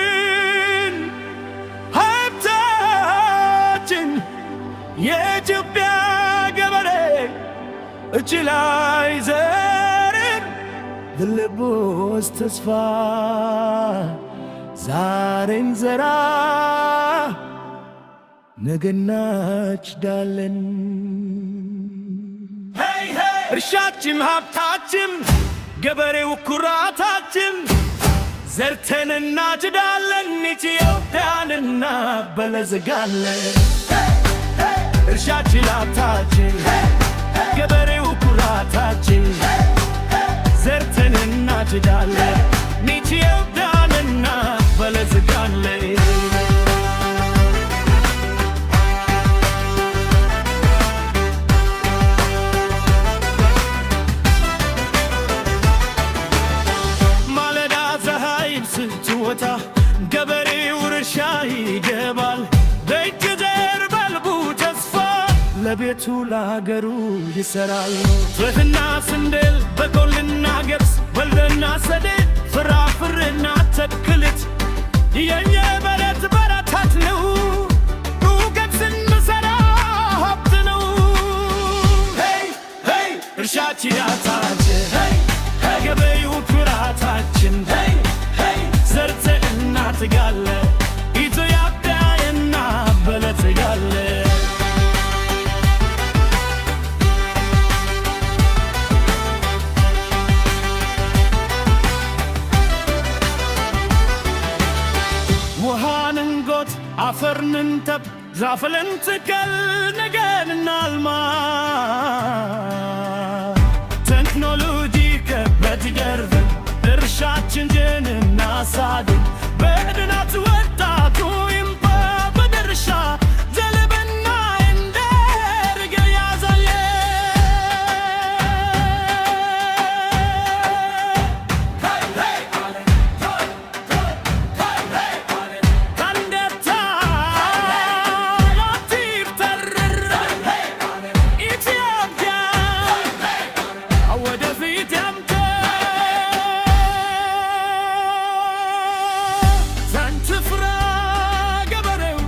እርሻችን ሀብታችን የኢትዮጵያ ገበሬ እጅ ላይ ዘርን በልቡ ውስጥ ተስፋ ዛሬን ዘራ ነገ እናጭዳለን። እርሻችን ሀብታችን ገበሬው ኩራታችን ዘርተን እናጭዳለን ኢትዮጵያን እናበለጽጋለን። እርሻችን ሀብታችን ገበሬው ኩራታችን ዘርተን እናጭዳለን ኢትዮጵያን እናበለጽጋለን። ስትወጣ ገበሬው እርሻ ይገባል በእጅ ዘር በልቡ ተስፋ ለቤቱ ለአገሩ ይሰራል። ፍሬና ስንዴል በቆሎና ገብስ ወልደና ሰሊጥ ፍራፍሬና አትክልት የየበለት በረከት ነው። እውቀት ስንዘራ ሀብት ነው። እርሻችን ሀብታችን ገበሬው ኩራታችን ዘርተን እናጭዳለን ኢትዮጵያን እናበለጽጋለን። ውሃን እንጎት አፈርን እንተብ ዛፍን እንትከል ነገን እናልማ። ቴክኖሎጂ ከበት ይደርብን እርሻችን ጀን እናሳድግ በድናት ወጣቱ ይምጣ በድርሻ ዘልብና እንደርግ ያዛየ ካንደታ ላቲፍ ተርር ኢትዮጵያ ወደፊት ያምተ ዘንትፍራ ገበሬው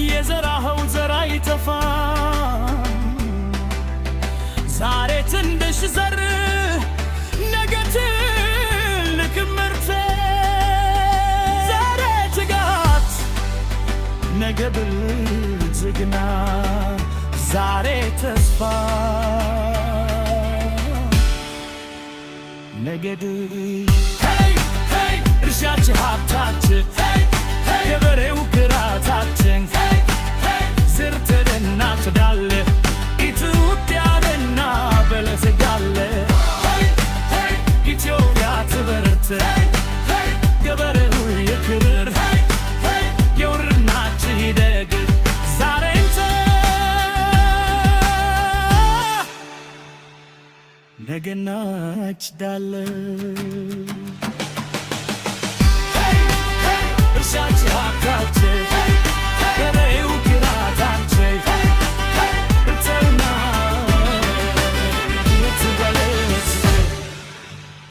የዘራኸው ዘር አይጠፋም። ዛሬ ትንሽ ዘር ነገ ትልቅ ምርት፣ ዛሬ ትጋት ነገ ብልጽግና፣ ዛሬ ተስፋ ነገ ድል። እርሻችን ሀብታችን ገበሬው ኩራታችን ዘርተን እናጭዳለን ኢትዮጵያን እናበለጽጋለን። ኢትዮጵያ ትበርት ገበሬው ይክበር የውርናችን ይደግ ዛሬን ነገ እናጭዳለን።